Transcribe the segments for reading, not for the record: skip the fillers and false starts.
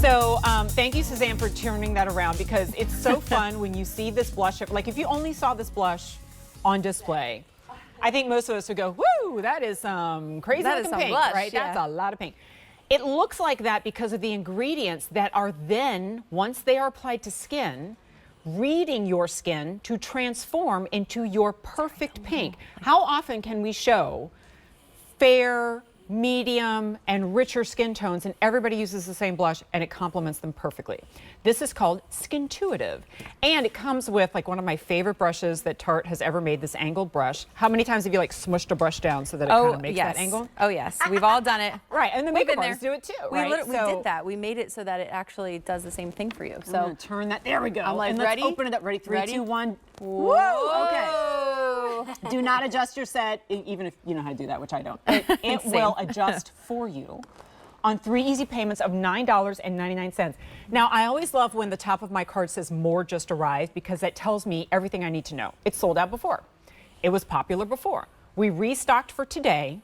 So thank you, Suzanne, for turning that around, because it's so fun when you see this blush. Like, if you only saw this blush on display, I think most of us would go, woo, that is some crazy looking pink, blush, right? yeah. That's a lot of pink. It looks like that because of the ingredients that are then, once they are applied to skin, reading your skin to transform into your perfect pink. How often can we show fair, medium, and richer skin tones, and everybody uses the same blush and it complements them perfectly? This is called Skintuitive, and it comes with like one of my favorite brushes that Tarte has ever made, this angled brush. How many times have you like smushed a brush down so that it kind of makes that angle? Oh yes, we've all done it. Right, and the makeup artists do it too, right? We did that. We made it so that it actually does the same thing for you. So turn that, there we go. I'm like, and ready? Let's open it up, ready? 3, 2, 1. Whoa. Okay. Do not adjust your set, even if you know how to do that, which I don't. It will adjust for you on 3 easy payments of $9.99. Now, I always love when the top of my card says more just arrived, because that tells me everything I need to know. It sold out before. It was popular before. We restocked for today.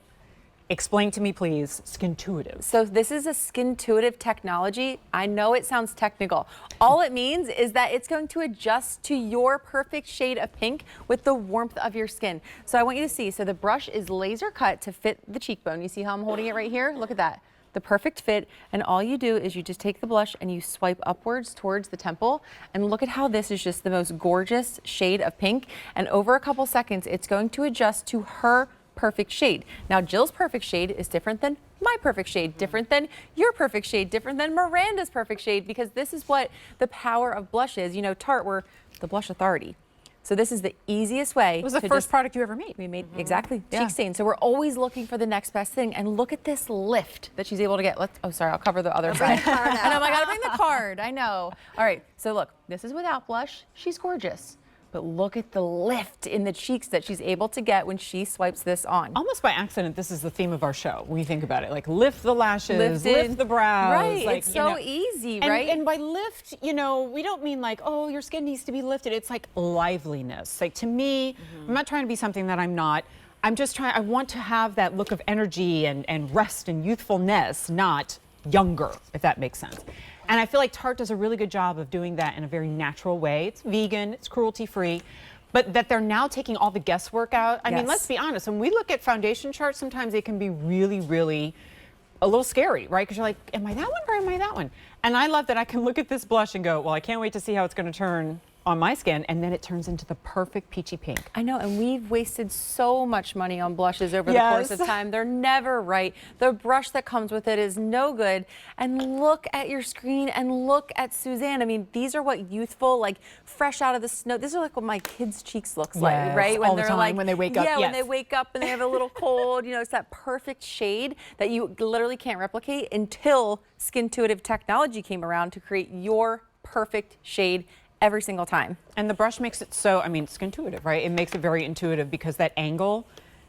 Explain to me, please, Skintuitive. So this is a Skintuitive technology. I know it sounds technical. All it means is that it's going to adjust to your perfect shade of pink with the warmth of your skin. So I want you to see, so the brush is laser cut to fit the cheekbone. You see how I'm holding it right here? Look at that. The perfect fit, and all you do is you just take the blush and you swipe upwards towards the temple, and look at how this is just the most gorgeous shade of pink, and over a couple seconds it's going to adjust to her perfect shade. Now, Jill's perfect shade is different than my perfect shade, different than your perfect shade, different than Miranda's perfect shade, because this is what the power of blush is. You know, Tarte, we're the blush authority. So this is the easiest way. It was the first product you ever made. We made, exactly, cheek stain. So we're always looking for the next best thing. And look at this lift that she's able to get. Oh, sorry, I'll cover the other side. I know, I gotta bring the card, I know. All right, so look, this is without blush. She's gorgeous. But look at the lift in the cheeks that she's able to get when she swipes this on. Almost by accident, this is the theme of our show when you think about it. Like, lift the lashes, lift the brows. Right, like, it's so easy, right? And by lift, you know, we don't mean like, oh, your skin needs to be lifted. It's like liveliness. Like, to me, I'm not trying to be something that I'm not. I'm just trying, I want to have that look of energy and rest and youthfulness, not younger, if that makes sense. And I feel like Tarte does a really good job of doing that in a very natural way. It's vegan, it's cruelty-free, but that they're now taking all the guesswork out. I mean, let's be honest, when we look at foundation charts, sometimes they can be really, really a little scary, right? Because you're like, am I that one or am I that one? And I love that I can look at this blush and go, well, I can't wait to see how it's going to turn on my skin, and then it turns into the perfect peachy pink. I know, and we've wasted so much money on blushes over the course of time. They're never right. The brush that comes with it is no good. And look at your screen and look at Suzanne. I mean, these are what youthful, like fresh out of the snow. These are like what my kids' cheeks looks like, right? When they're like, when they wake up. Yeah, when they wake up and they have a little cold. You know, it's that perfect shade that you literally can't replicate until Skintuitive technology came around to create your perfect shade every single time. And the brush makes it so, I mean, Skintuitive, right? It makes it very intuitive because that angle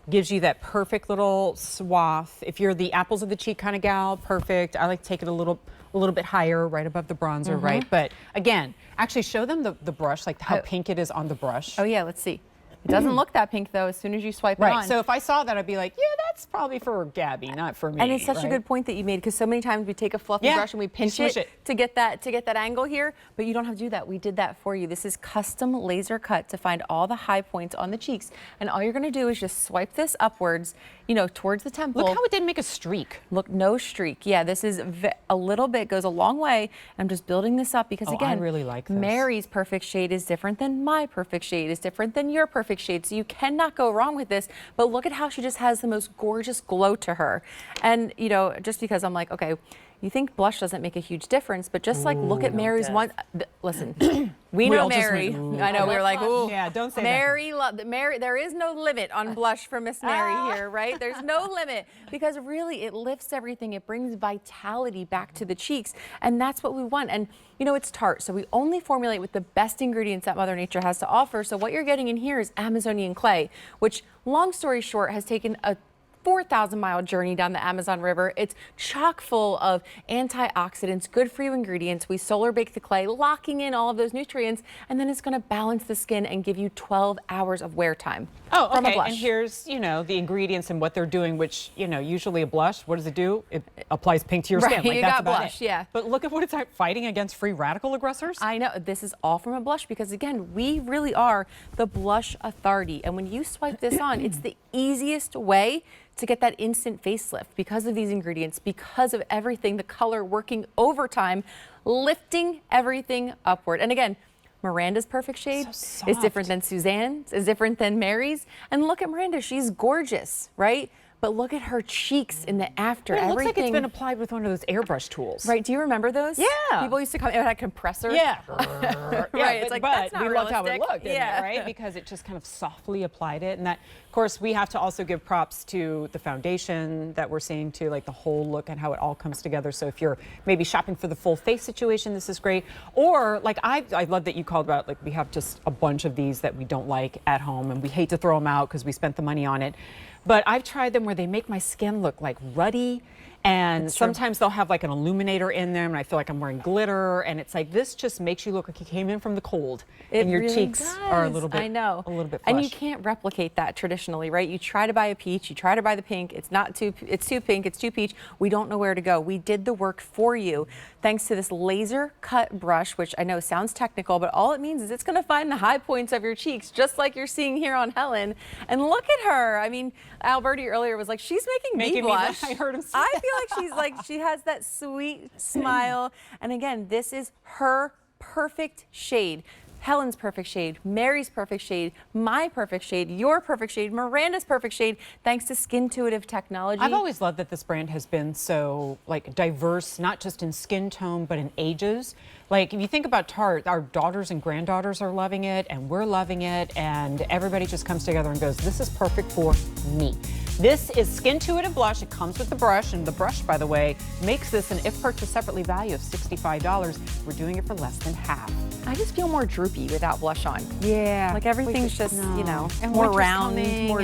gives you that perfect little swath. If you're the apples of the cheek kind of gal, perfect. I like to take it a little bit higher, right above the bronzer, right? But again, actually show them the brush, like how pink it is on the brush. Oh yeah, let's see. It doesn't look that pink though as soon as you swipe it on. So if I saw that, I'd be like, yeah, that's probably for Gabby, not for me. And it's such a good point that you made, because so many times we take a fluffy brush and we pinch it to get that angle here, but you don't have to do that. We did that for you. This is custom laser cut to find all the high points on the cheeks, and all you're going to do is just swipe this upwards, you know, towards the temple. Look how it didn't make a streak. Look, no streak. Yeah, this is a little bit, goes a long way. I'm just building this up because again, I really like this. Mary's perfect shade is different than my perfect shade, is different than your perfect shade. So you cannot go wrong with this, but look at how she just has the most gorgeous glow to her. And you know, just because I'm like, okay, you think blush doesn't make a huge difference, but just like look at Mary's one. Listen, we know Mary. I know, we were like, ooh, yeah, don't say Mary. Mary, there is no limit on blush for Miss Mary here, right? There's no limit, because really it lifts everything. It brings vitality back to the cheeks, and that's what we want. And you know, it's Tarte, so we only formulate with the best ingredients that Mother Nature has to offer. So what you're getting in here is Amazonian clay, which, long story short, has taken a 4,000-mile journey down the Amazon River. It's chock full of antioxidants, good for you ingredients. We solar bake the clay, locking in all of those nutrients, and then it's going to balance the skin and give you 12 hours of wear time. Oh, from a okay. blush. And here's, you know, the ingredients and what they're doing, which, you know, usually a blush, what does it do? It applies pink to your skin. Right, Like, you that's got about blush, it. yeah. But look at what it's fighting against free radical aggressors. I know, this is all from a blush because, again, we really are the blush authority. And when you swipe this on, it's the easiest way to get that instant facelift because of these ingredients, because of everything, the color working overtime, lifting everything upward. And again, Miranda's perfect shade is different than Suzanne's, is different than Mary's. And look at Miranda, she's gorgeous, right? But look at her cheeks in the after. It looks like it's Everything. been applied with one of those airbrush tools. Right, do you remember those? Yeah. People used to come, it had a compressor. Yeah. Right, it's like, that's not we loved how it realistic. looked, didn't Yeah. it, right? Because it just kind of softly applied it. And that, of course, we have to also give props to the foundation that we're seeing too, like the whole look and how it all comes together. So if you're maybe shopping for the full face situation, this is great. Or like I love that you called about, like we have just a bunch of these that we don't like at home and we hate to throw them out because we spent the money on it. But I've tried them where they make my skin look like ruddy, and sometimes they'll have like an illuminator in them, and I feel like I'm wearing glitter, and it's like this just makes you look like you came in from the cold, and your really cheeks are a does. little bit, I know, a little bit and flush. you can't replicate that traditionally, right? You try to buy a peach, you try to buy the pink. It's not too, it's too pink, it's too peach. We don't know where to go. We did the work for you, thanks to this laser cut brush, which I know sounds technical, but all it means is it's going to find the high points of your cheeks, just like you're seeing here on Helen. And look at her. I mean, Alberti earlier was like, she's making me blush. I heard him say I feel like she has that sweet smile. And again, this is her perfect shade. Helen's perfect shade, Mary's perfect shade, my perfect shade, your perfect shade, Miranda's perfect shade, thanks to Skintuitive technology. I've always loved that this brand has been so like diverse, not just in skin tone, but in ages. Like if you think about Tarte, our daughters and granddaughters are loving it, and we're loving it, and everybody just comes together and goes, this is perfect for me. This is Skintuitive Blush. It comes with the brush, and the brush, by the way, makes this an if purchased separately value of $65. We're doing it for less than half. I just feel more droopy without blush on. Yeah. Like everything's just, you know, And more winter's round, coming, more